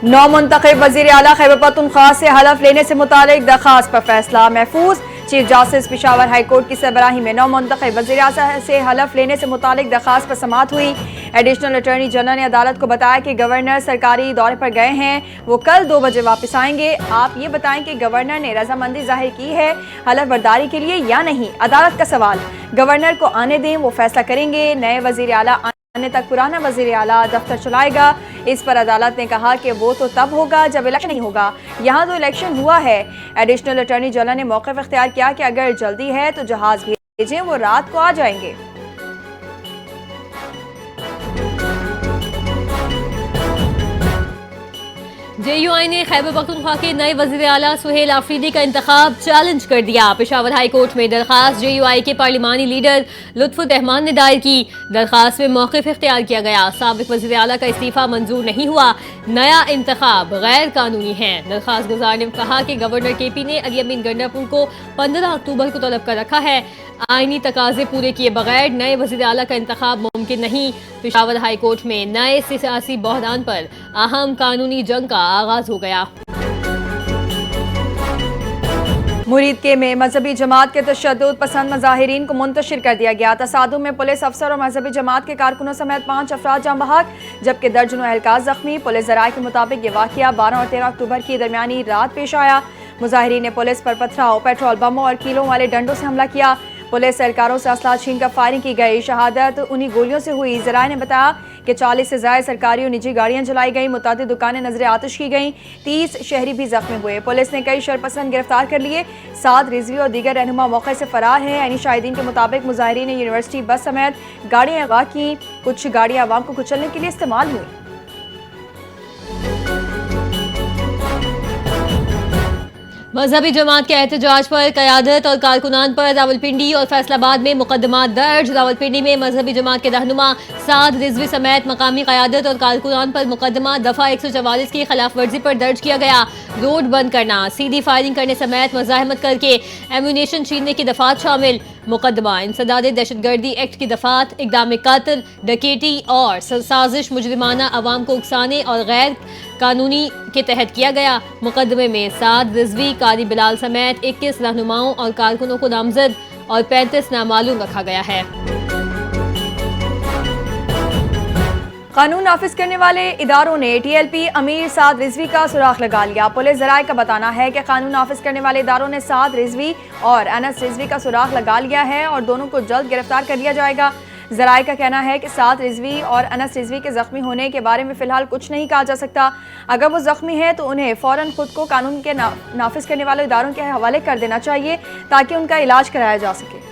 नौ मुंतखब वज़ीर आला खैबर पख्तूनख्वा से हलफ लेने से मुतालिक दरखास्त पर फैसला महफूज। Chief justice Peshawar high court की सरबराही में नौ मुंतखब वज़ीर आला से हलफ लेने से मुतालिक दरखास्त पर समाअत हुई। एडिशनल अटॉर्नी जनरल ने अदालत को बताया कि गवर्नर सरकारी दौरे पर गए हैं, वो कल 2 बजे वापस आएंगे। आप ये बताएं कि गवर्नर ने रजामंदी जाहिर की है हलफ बर्दारी के लिए या नहीं। अदालत का सवाल, गवर्नर को आने दें, वो फैसला करेंगे। नए वज़ीर आला आने तक पुराना वज़ीर आला दफ्तर चलाएगा। इस पर अदालत ने कहा कि वो तो तब होगा जब इलेक्शन नहीं होगा, यहाँ तो इलेक्शन हुआ है। एडिशनल अटॉर्नी जनरल ने मौक़िफ़ इख्तियार किया कि अगर जल्दी है तो जहाज़ भेजें, वो रात को आ जाएंगे। JUI ने खैबर पख्तूनख्वा के नए वज़ीर आला सुहेल आफरीदी का इंतखाब चैलेंज कर दिया। पेशावर हाई कोर्ट में दरखास्त JUI के पार्लिमानी लीडर लुत्फ़ुर रहमान ने दायर की। दरखास्त में मौक़िफ़ इख्तियार किया गया। साबिक़ वज़ीर आला का इस्तीफ़ा मंजूर नहीं हुआ, नया इंतखाब गैर कानूनी है। दरखास्त गुजार ने कहा कि गवर्नर KP ने अली अमीन गंडापुर को 15 अक्टूबर को तलब कर रखा है। आईनी तकाजे पूरे किए बगैर नए वज़ीर आला का इंतखाब मुमकिन नहीं। पेशावर हाई कोर्ट में नए सियासी बहरान पर अहम कानूनी जंग का आगाज हो गया। मुरीद में मजहबी जमात के तशद्दुद पसंद मुजाहिरीन को मुंतशिर कर दिया गया। तसादुम में पुलिस अफसर और मजहबी जमात के कारकुनों समेत 5 अफराद जाँ बहक, जबकि दर्जनों एहलकार जख्मी। पुलिस ज़राए के मुताबिक ये वाक़या 12 और 13 अक्टूबर की दरमियानी रात पेश आया। मुजाहिरीन ने पुलिस पर पथराव, पेट्रोल बमों और कीलों वाले डंडों से हमला किया। पुलिस एहलकारों से असला छीन कर फायरिंग की गई। शहादत उन्हीं गोलियों से हुई। ज़राए ने बताया कि 40 से ज़ायद सरकारी और निजी गाड़ियां जलाई गई, मुतादिद दुकानें नजर आतिश की गईं, 30 शहरी भी जख्मी हुए। पुलिस ने कई शरपसंद गिरफ्तार कर लिए। 7 रिजवी और दीगर रहनुमा मौके से फरार हैं। यानी शाहिदीन के मुताबिक मुजाहिरीन ने यूनिवर्सिटी बस समेत गाड़ियां अगवा की। कुछ गाड़ियां अवाम को कुचलने के लिए इस्तेमाल हुई। मजहबी जमात के एहतजाज पर क़यादत और कारकुनान पर रावलपिंडी और फैसलाबाद में मुकदमा दर्ज। रावलपिंडी में मजहबी जमात के रहनुमा साद रिजवी समेत मकामी क़यादत और कारकुनान पर मुकदमा दफ़ा 144 की खिलाफ वर्जी पर दर्ज किया गया। रोड बंद करना, सीधी फायरिंग करने समेत मज़ाहमत करके एम्यूनेशन छीनने की दफ़ात शामिल। मुकदमा इंसदाद दहशतगर्दी एक्ट की दफ़ात, इक़दाम कातिल, डकैती और साजिश मुजरिमाना अवाम को उकसाने और गैर कानूनी के तहत किया गया। मुकदमे में 7 रिजवी, कारी बिलाल समेत 21 रहनुमाओं और कारकुनों को नामजद और 35 नामालूम रखा गया है। कानून नाफिज करने वाले इदारों ने TLP अमीर साद रिजवी का सुराख लगा लिया। पुलिस ज़राए का बताना है कि कानून नाफिज करने वाले इदारों ने साद रिजवी और अनस रिजवी का सुराख लगा लिया है और दोनों को जल्द गिरफ्तार कर लिया जाएगा। ज़राए का कहना है कि साद रिजवी और अनस रिजवी के जख्मी होने के बारे में फ़िलहाल कुछ नहीं कहा जा सकता। अगर वो जख्मी है तो उन्हें फ़ौरन खुद को कानून के नाफिज करने वाले इदारों के हवाले कर देना चाहिए ताकि उनका इलाज कराया जा सके।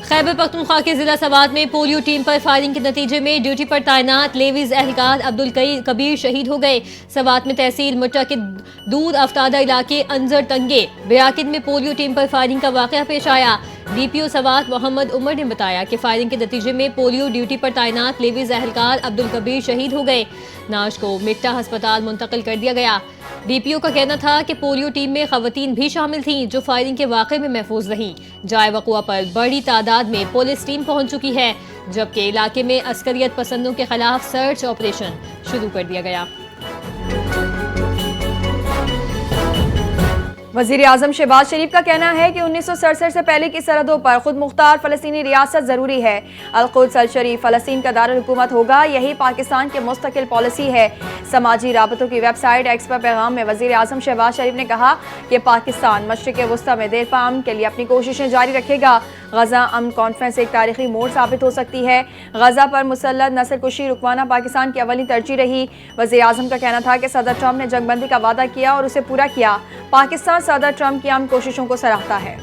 खैबर पख्तूनख्वा के जिला सवात में पोलियो टीम पर फायरिंग के नतीजे में ड्यूटी पर तैनात लेवीज एहलकार अब्दुल कबीर शहीद हो गए। सवात में तहसील मुट्टा के दूर अफ्तादा इलाके अंजर तंगे बयाकिद में पोलियो टीम पर फायरिंग का वाक़या पेश आया। DPO सवात मोहम्मद उमर ने बताया कि फायरिंग के नतीजे में पोलियो ड्यूटी पर तैनात लेवीज एहलकार अब्दुल कबीर शहीद हो गए। नाश को मिट्टा अस्पताल मुंतकिल कर दिया गया। DPO का कहना था कि पोलियो टीम में खवातीन भी शामिल थीं जो फायरिंग के वाक़े में महफूज रहीं। जाए वक़ुआ पर बड़ी तादाद में पुलिस टीम पहुंच चुकी है, जबकि इलाके में अस्करियत पसंदों के खिलाफ सर्च ऑपरेशन शुरू कर दिया गया। वज़ीर आज़म शहबाज शरीफ का कहना है कि 1967 से पहले की सरहदों पर खुद मुख्तार फ़लस्तीनी रियासत ज़रूरी है। अल-कुद्स अल-शरीफ फ़लस्तीन का दारुल हुकूमत होगा, यही पाकिस्तान की मुस्तकिल पॉलिसी है। समाजी राबतों की वेबसाइट एक्स पर पैगाम में वज़ीर आज़म शहबाज शरीफ ने कहा कि पाकिस्तान मशरिक़ वस्ता में देर पा अमन के लिए अपनी कोशिशें जारी रखेगा। गजा अमन कॉन्फ्रेंस एक तारीखी मोड़ साबित हो सकती है। गजा पर मुसल्लत नस्ल कुशी रुकवाना पाकिस्तान की अवली तरजीह रही। वज़ीर आज़म का कहना था कि सदर ट्रंप ने जंगबंदी का वादा किया और उसे पूरा किया। पाकिस्तान सदर ट्रंप की अमन कोशिशों को सराहता है।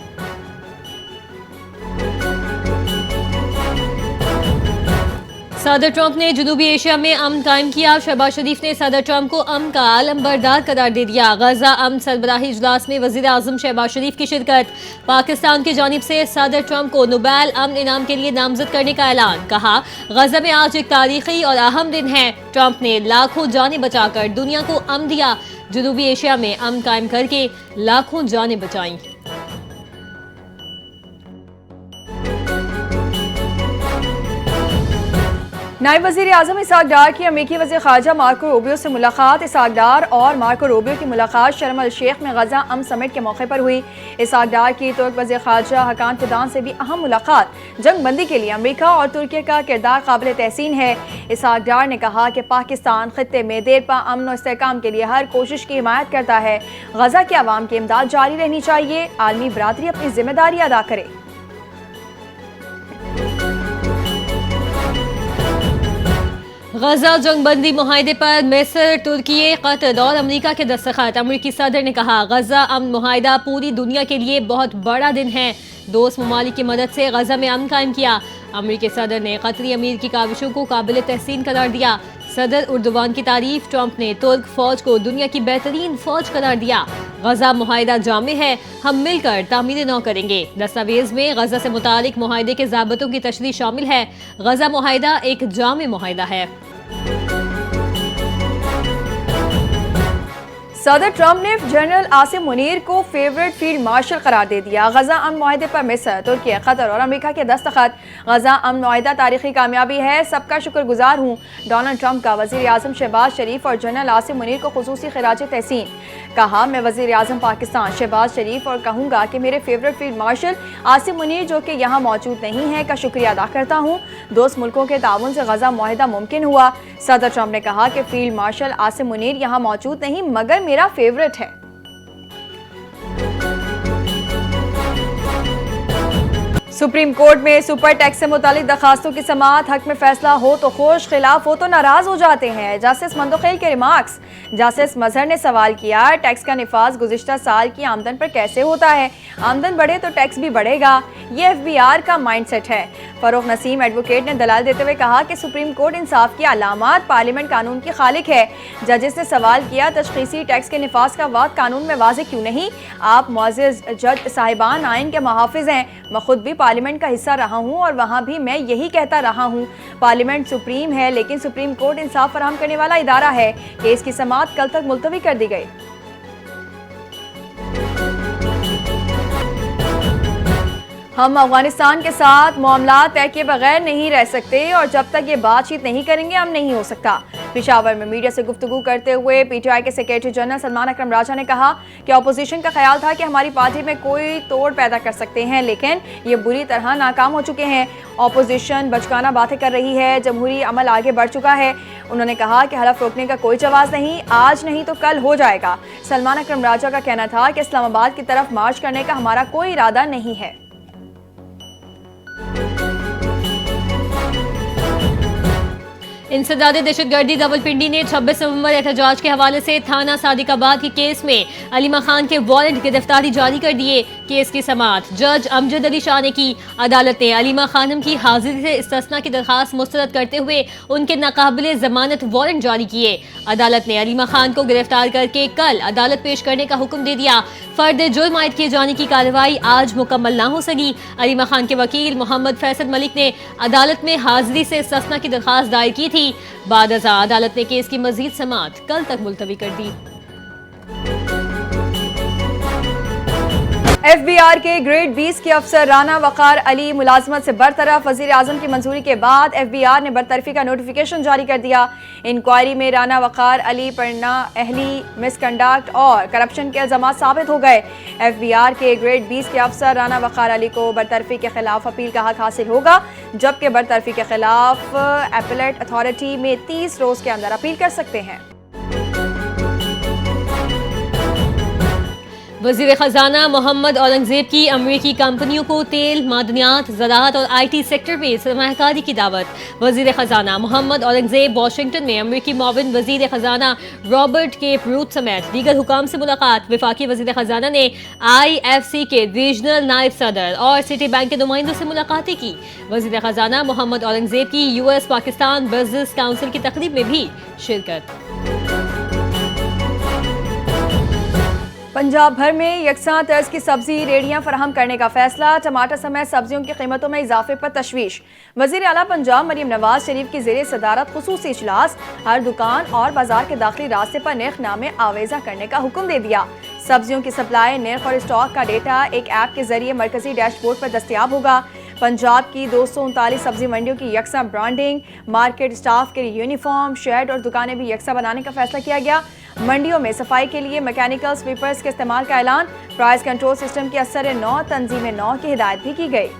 सदर ट्रंप ने जनूबी एशिया में अमन कायम किया। शहबाज शरीफ ने सदर ट्रंप को अमन का आलमबरदार करार दे दिया। गजा अमन सरबराही इजलास में वज़ीर आज़म शहबाज शरीफ की शिरकत। पाकिस्तान की जानिब से सदर ट्रंप को नोबेल अमन इनाम के लिए नामजद करने का ऐलान। कहा, गजा में आज एक तारीखी और अहम दिन है। ट्रंप ने लाखों जानें बचाकर दुनिया को अमन दिया। जनूबी एशिया में अमन कायम करके लाखों जानें बचाई। नायब वज़ीर आज़म इसहाक डार की अमेरिकी वज़ीर ख़ारजा मार्को रूबियो से मुलाकात। इसहाक डार और मार्को रूबियो की मुलाकात शर्म अल शेख में गजा अम समिट के मौके पर हुई। इसहाक डार की तुर्क वज़ीर ख़ारजा हकान फिदान से भी अहम मुलाकात। जंग बंदी के लिए अमेरिका और तुर्की का किरदार काबिल तहसीन है। इसहाक डार ने कहा कि पाकिस्तान खित्ते में देर पा अमन और इस्तेहकाम के लिए हर कोशिश की हिमायत करता है। गजा के अवाम की इमदाद जारी रहनी चाहिए। आलमी बरादरी अपनी जिम्मेदारी अदा करे। गजा जंगबंदी मुआहदे पर मिस्र, तुर्की, कतर और अमेरिका के दस्तखत। अमेरिकी सदर ने कहा गजा अमन मुआहदा पूरी दुनिया के लिए बहुत बड़ा दिन है। दोस्त ममालिक की मदद से गजा में अमन कायम किया। अमेरिकी सदर ने कतरी अमीर की काविशों को काबिल तहसीन करार दिया। सदर उर्दुवान की तारीफ। ट्रंप ने तुर्क फौज को दुनिया की बेहतरीन फौज करार दिया। गजा मुआहदा जामे है, हम मिलकर तामीर नौ करेंगे। दस्तावेज में गजा से मुतालिक मुआहदे के ज़ाबतों की तशरीह शामिल है। गजा मुआहदा एक जामे मुआहदा है। सदर ट्रंप ने जनरल आसिम मुनीर को फेवरेट फील्ड मार्शल करार दे दिया। गजा अमन मुआहदे पर मिस्र, तुर्की, कतर और अमेरिका के दस्तखत। गजा अमन मुआहदा तारीखी कामयाबी है, सबका शुक्रगुजार हूँ। डोनाल्ड ट्रंप का वज़ीर आज़म शहबाज शरीफ और जनरल आसिम मुनीर को खुसूसी खिराज तहसीन। कहा, मैं वज़ीर आज़म पाकिस्तान शहबाज शरीफ और कहूँगा कि मेरे favourite field marshal Asim Munir जो कि यहाँ मौजूद नहीं है का शुक्रिया अदा करता हूँ। दोस्त मुल्कों के ताउन से गजा मुआहदा मुमकिन हुआ। सदर ट्रंप ने कहा कि फील्ड मार्शल आसिम मुनीर यहाँ मौजूद नहीं मगर मेरा फेवरेट है। सुप्रीम कोर्ट में सुपर टैक्स से मुतालिक दरखास्तों की समाअत। हक में फैसला हो तो खुश, खिलाफ हो तो नाराज हो जाते हैं। जस्टिस मंदोखेल के रिमार्क्स। जस्टिस मजहर ने सवाल किया, टैक्स का निफाज गुज़िश्ता साल की आमदन पर कैसे होता है? आमदन बढ़े तो टैक्स भी बढ़ेगा, ये FBR का माइंडसेट है। फरोख नसीम एडवोकेट ने दलाल देते हुए कहा कि सुप्रीम कोर्ट इंसाफ की अलामात पार्लियामेंट कानून की खालिक है। जजेस ने सवाल किया, तशखीसी टैक्स के निफाज का वाक़ कानून में वाज़ेह क्यों नहीं? आप मुअज़्ज़ज़ जज साहिबान आइन के मुहाफ़िज़ हैं। मैं खुद भी पार्लियामेंट का हिस्सा रहा हूँ और वहाँ भी मैं यही कहता रहा हूँ, पार्लियामेंट सुप्रीम है लेकिन सुप्रीम कोर्ट इंसाफ फराहम करने वाला इदारा है। केस की समाअत कल तक मुलतवी कर दी गई। हम अफगानिस्तान के साथ मामला तय किए बगैर नहीं रह सकते और जब तक ये बातचीत नहीं करेंगे हम नहीं हो सकता। पेशावर में मीडिया से गुफ्तगू करते हुए PTI के सेक्रेटरी जनरल सलमान अकरम राजा ने कहा कि अपोजिशन का ख्याल था कि हमारी पार्टी में कोई तोड़ पैदा कर सकते हैं लेकिन ये बुरी तरह नाकाम हो चुके हैं। अपोजिशन बचकाना बातें कर रही है, जमहूरी अमल आगे बढ़ चुका है। उन्होंने कहा कि हलफ रोकने का कोई जवाब नहीं, आज नहीं तो कल हो जाएगा। सलमान अकरम राजा का कहना था कि इस्लामाबाद की तरफ मार्च करने का हमारा कोई इरादा नहीं है। इंसदाद दहशतगर्दी रावलपिंडी ने 26 नवंबर एहतजाज के हवाले से थाना सादिकाबाद के केस में अलीमा खान के वारंट गिरफ्तारी जारी कर दिए। केस की समाअत जज अमजद अली शाह ने की। अदालत ने अलीमा खानम की हाजिरी से इस्तिस्ना की दरखास्त मुस्तरद करते हुए उनके नाकाबिले जमानत वारंट जारी किए। अदालत ने अलीमा खान को गिरफ्तार करके कल अदालत पेश करने का हुक्म दे दिया। फर्द जुर्म आयद किए जाने की कार्रवाई आज मुकम्मल ना हो सकी। अलीमा खान के वकील मोहम्मद फैसल मलिक ने अदालत में हाजिरी से इस्तिस्ना की दरखास्त दायर की थी। बाद अदालत ने केस की मजीद समाअत कल तक मुलतवी कर दी। FBR के ग्रेड 20 के अफसर राना वकार अली मुलाजमत से बरतरफ। वजीर आजम की मंजूरी के बाद FBR ने बरतरफी का नोटिफिकेशन जारी कर दिया। इंक्वायरी में राना वकार अली पर नाअहली, मिसकंडक्ट और करप्शन के इल्जाम साबित हो गए। FBR के ग्रेड 20 के अफसर राना वकार अली को बरतरफी के खिलाफ अपील का हक हासिल होगा, जबकि बरतरफी के खिलाफ अपीलेट अथॉरिटी में 30 रोज के अंदर अपील कर सकते हैं। वज़ीर ख़जाना मोहम्मद औरंगज़ेब की अमरीकी कंपनियों को तेल, मादनियात, ज़राअत और IT सेक्टर में सरमायाकारी की दावत। वज़ीर ख़जाना मोहम्मद औरंगज़ेब वाशिंगटन में अमरीकी मुआविन वज़ीर ख़जाना रॉबर्ट केप रूट समेत दीगर हुकाम से मुलाकात। वफाकी वज़ीर ख़जाना ने IFC के रीजनल नायब सदर और सिटी बैंक के नुमाइंदों से मुलाकातें की। वज़ीर ख़जाना मोहम्मद औरंगज़ेब की US पाकिस्तान बिजनेस काउंसिल की तकरीब में भी शिरकत। पंजाब भर में यकसां तर्ज की सब्जी रेडियां फराहम करने का फैसला। टमाटर समेत सब्जियों की कीमतों में इजाफे पर तशवीश। वज़ीर आला पंजाब मरियम नवाज शरीफ की ज़ेरे सदारत खुसूसी इजलास। हर दुकान और बाजार के दाखिली रास्ते पर नेखनामे आवेजा करने का हुक्म दे दिया। सब्जियों की सप्लाई, निर्ख और स्टॉक का डेटा एक ऐप के जरिए मरकजी डैशबोर्ड पर दस्तयाब होगा। पंजाब की 239 सब्जी मंडियों की यकसा ब्रांडिंग, मार्केट स्टाफ के लिए यूनिफॉर्म, शेड और दुकानें भी यकसा बनाने का फैसला किया गया। मंडियों में सफाई के लिए मैकेनिकल स्वीपर्स के इस्तेमाल का ऐलान, प्राइस कंट्रोल सिस्टम की असर 9 तंजीम 9 की हिदायत भी की गई।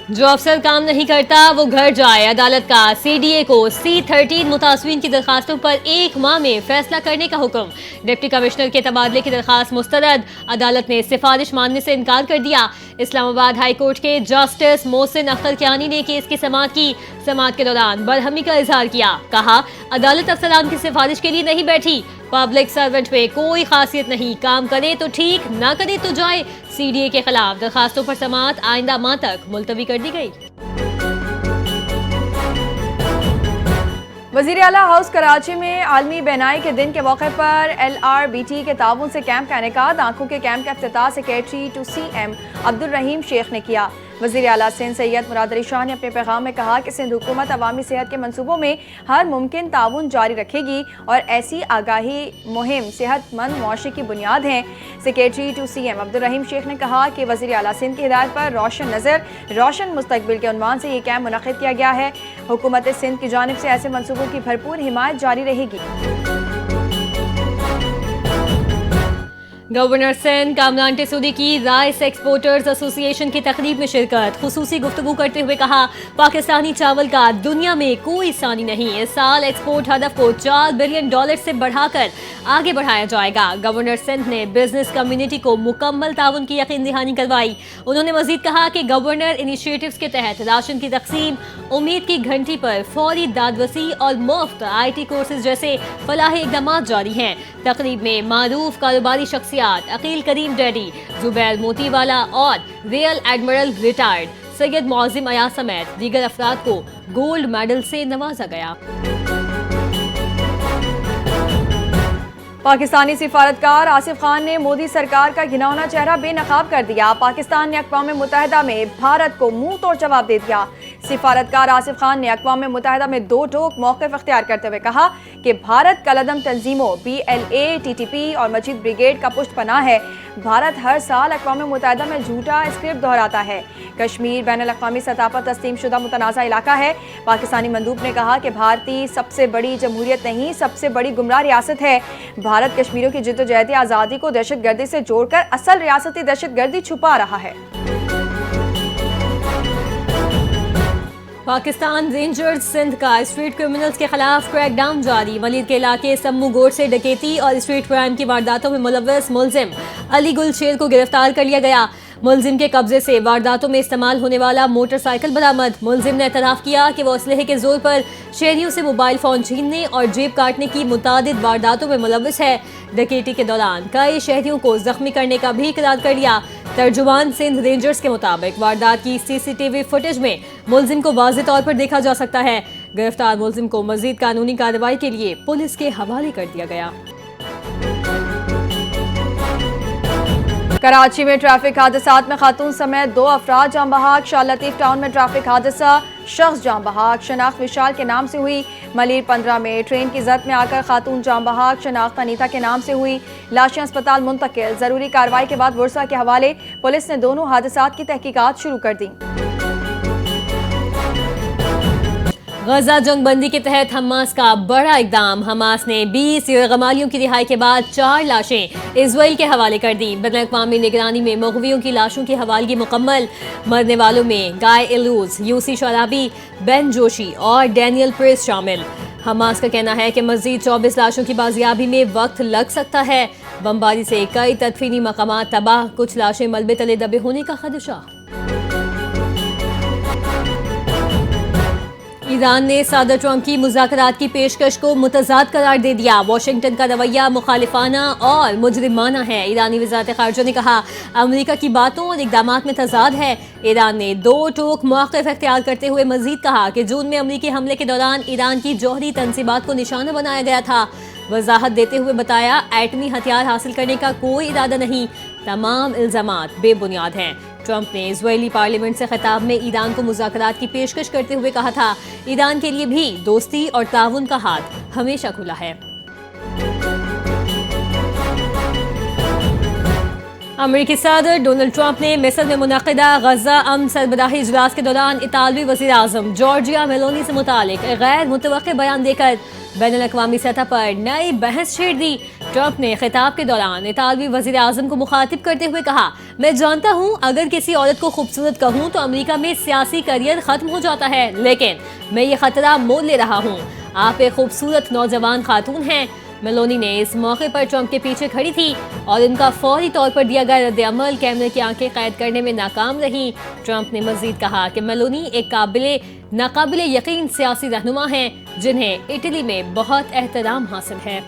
जो अफसर काम नहीं करता वो घर जाए। अदालत का CDA को C13 मुतासवीन की दरखास्तों पर 1 माह में फैसला करने का हुक्म। डिप्टी कमिश्नर के तबादले की दरखास्त मुस्तरद, अदालत ने सिफारिश मानने से इनकार कर दिया। इस्लामाबाद हाई कोर्ट के जस्टिस मोहसिन अख्तर कियानी ने केस की समाअत की। समाअत के दौरान बरहमी का इजहार किया, कहा अदालत अफसरान की सिफारिश के लिए नहीं बैठी, पब्लिक सर्वेंट में कोई खासियत नहीं, काम करे तो ठीक, ना करे तो जाए। CDA के खिलाफ दरखास्तों पर समाअत आइंदा माह तक मुलतवी कर दी गई। वज़ीर आला हाउस कराची में आलमी बेनाई के दिन के मौके पर LRBT के ताउन से कैंप का इनेकाद। आंखों के कैंप का इफ्तिताह सेक्रेटरी टू CM अब्दुल रहीम शेख ने किया। वज़ीर आला सिंध सैयद मुराद अली शाह ने अपने पैगाम में कहा कि सिंध हुकूमत अवामी सेहत के मंसूबों में हर मुमकिन ताउन जारी रखेगी और ऐसी आगाही मुहिम सेहतमंद मुआशरे की बुनियाद हैं। सेक्रेटरी टू CM अब्दुल रहीम शेख ने कहा कि वज़ीर आला सिंध की हिदायत पर रोशन नज़र रोशन मुस्तकबिल के उन्वान से ये कैंप मुनक़िद किया गया है। हुकूमत सिंध की जानिब से ऐसे मंसूबों की भरपूर हिमायत जारी रहेगी। गवर्नर सिंध कामरान टिसूदी की राइस एक्सपोर्टर्स एसोसिएशन की तकरीब में शिरकत। खुसूसी गुफ्तगू करते हुए कहा पाकिस्तानी चावल का दुनिया में कोई सानी नहीं। इस साल एक्सपोर्ट हदफ को $4 बिलियन से बढ़ाकर आगे बढ़ाया जाएगा। गवर्नर सिंध ने बिजनेस कम्युनिटी को मुकम्मल ताउन की यकीन दहानी करवाई। उन्होंने मजीद कहा कि गवर्नर इनिशिएटिव्स के तहत राशन की तकसीम, उम्मीद की घंटी पर फौरी दादवसी और मुफ्त IT कोर्सेज जैसे फलाही इक़दाम जारी हैं। तकरीब में मारूफ कारोबारी शख्सियत अकील करीम डैडी, जुबैर मोतीवाला और real admiral retired Syed Moazzam Ayaz समेत दीगर अफराद को गोल्ड मेडल से नवाजा गया। पाकिस्तानी सिफारतकार आसिफ खान ने मोदी सरकार का घिनौना चेहरा बेनकाब कर दिया। पाकिस्तान ने अक़वाम मुत्तहिदा में भारत को मुंह तोड़ जवाब दे दिया। सिफारतकार आसिफ खान ने अक़वाम मुत्तहिदा में दो टोक मौक़िफ़ इख्तियार करते हुए कहा कि भारत कलदम तंजीमों BLA, TTP और मजीद ब्रिगेड का पुष्ट पनाह है। भारत हर साल अक़वाम मुत्तहिदा में झूठा स्क्रिप्ट दोहराता है। कश्मीर बैनुल अक़वामी सतह पर तस्लीम शुदा मुतनाज़ा इलाका है। पाकिस्तानी मंदूब ने कहा कि भारतीय सबसे बड़ी जमहूरियत नहीं, सबसे बड़ी गुमराह रियासत है। भारत कश्मीरियों की जिद्दोजहद आज़ादी को दहशतगर्दी से जोड़कर असल रियासती दहशतगर्दी छुपा रहा है। पाकिस्तान रेंजर्स सिंध का स्ट्रीट क्रिमिनल्स के खिलाफ क्रैकडाउन जारी। मलिर के इलाके सम्मू गोड़ से डकैती और स्ट्रीट क्राइम की वारदातों में मुलव्वस मुलजिम अली गुल शेर को गिरफ्तार कर लिया गया। मुलजिम के कब्जे से वारदातों में इस्तेमाल होने वाला मोटरसाइकिल बरामद। मुलजिम ने एतराफ़ किया कि वो असलहे के जोर पर शहरियों से मोबाइल फ़ोन छीनने और जेब काटने की मुतादिद वारदातों में मुलव्वस है। डकैती के दौरान कई शहरियों को जख्मी करने का भी इकरार कर लिया। तर्जुमान सिंध रेंजर्स के मुताबिक वारदात की CCTV फुटेज में मुलजिम को वाज़ेह तौर पर देखा जा सकता है। गिरफ्तार मुलजिम को मज़ीद कानूनी कार्रवाई के लिए पुलिस के हवाले कर दिया गया। कराची में ट्रैफिक हादसात में खातून समेत 2 अफराद जाम बहाक। शाह लतीफ टाउन में ट्रैफिक हादसा, शख्स जाम बहाक। शनाख्त विशाल के नाम से हुई। मलिर 15 में ट्रेन की जद में आकर खातून जाम बहाक। शनाख्त अनीता के नाम से हुई। लाशें अस्पताल मुंतकिल। जरूरी कार्रवाई के बाद वर्षा के हवाले पुलिस ने दोनों हादसात की तहकीकात शुरू कर दी। गजा जंगबंदी के तहत हमास का बड़ा इकदाम। हमास ने 20 गमालियों की रिहाई के बाद 4 लाशें इजराइल के हवाले कर दी। बैनुल-अक़वामी निगरानी में मग़वियों की लाशों की हवालगी मुकम्मल। मरने वालों में गाय एलूज, यूसी शराबी, बेन जोशी और डैनियल प्रेस शामिल। हमास का कहना है कि मज़ीद 24 लाशों की बाजियाबी में वक्त लग सकता है। बमबारी से कई तदफीनी मकामात तबाह, कुछ लाशें मलबे तले दबे होने का खदशा। ईरान ने सदर ट्रंप की मुज़ाकरात की पेशकश को मुतज़ाद करार दे दिया। वाशिंगटन का रवैया मुखालिफाना और मुजरिमाना है। ईरानी वज़ारत ख़ारिजा ने कहा अमेरिका की बातों और इक़दामात में तज़ाद है। ईरान ने 2 टोक मौक़िफ़ इख्तियार करते हुए मज़ीद कहा कि जून में अमेरिकी हमले के दौरान ईरान की जौहरी तनसीबात को निशाना बनाया गया था। वजाहत देते हुए बताया एटमी हथियार हासिल करने का कोई इरादा नहीं, तमाम इल्ज़ामात बेबुनियाद हैं। ट्रंप ने इजरायली पार्लियामेंट से खिताब में ईरान को मुज़ाकरात की पेशकश करते हुए कहा था ईरान के लिए भी दोस्ती और ताउन का हाथ हमेशा खुला है। अमरीकी सदर डोनाल्ड ट्रंप ने मिस्र में मुनक़िदा गजा अमन सरबराही इजलास के दौरान इतालवी वज़ीर आज़म जॉर्जिया मेलोनी से मुतालिक गैर मुतवक्किल बयान देकर बैनुल-अक़वामी सतह पर नई बहस छेड़ दी। ट्रंप ने खिताब के दौरान इतालवी वज़ीर आज़म को मुखातिब करते हुए कहा, मैं जानता हूँ अगर किसी औरत को खूबसूरत कहूँ तो अमरीका में सियासी करियर ख़त्म हो जाता है, लेकिन मैं ये खतरा मोल ले रहा हूँ। आप एक खूबसूरत नौजवान खातून हैं। मेलोनी ने इस मौके पर ट्रंप के पीछे खड़ी थी और इनका फौरी तौर पर दिया गया रद्द-ए-अमल कैमरे की आंखें कैद करने में नाकाम रही। ट्रंप ने मजीद कहा कि मेलोनी एक नाकाबिले यकीन सियासी रहनुमा हैं जिन्हें इटली में बहुत एहतराम हासिल है।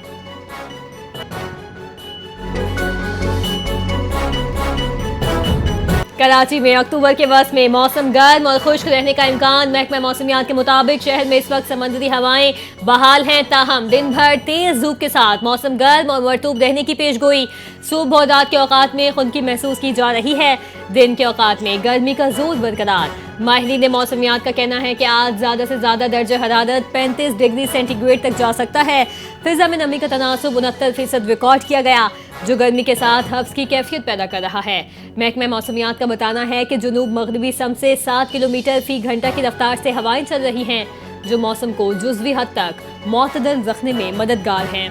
कराची में अक्टूबर के वस्त में मौसम गर्म और खुश्क रहने का इम्कान। महकमा मौसमियात के मुताबिक शहर में इस वक्त समंदरी हवाएं बहाल हैं, ताहम दिन भर तेज धूप के साथ मौसम गर्म और मरतूब रहने की पेशगोई। सुबह और रात के औकात में खुनकी महसूस की जा रही है। दिन के औकात में गर्मी का जोर बरकरार। माहिरीन मौसमियात का कहना है कि आज ज़्यादा से ज़्यादा दर्जा हरारत 35 डिग्री सेंटीग्रेड तक जा सकता है। फिजा में नमी का तनासुब 69% रिकॉर्ड किया गया, जो गर्मी के साथ हब्स की कैफियत पैदा कर रहा है। महकमा मौसमियात का बताना है कि जुनूब मगरबी सम से 7 किलोमीटर फी घंटा की रफ्तार से हवाएं चल रही हैं, जो मौसम को जुज़वी हद तक मुतदल रखने में मददगार हैं।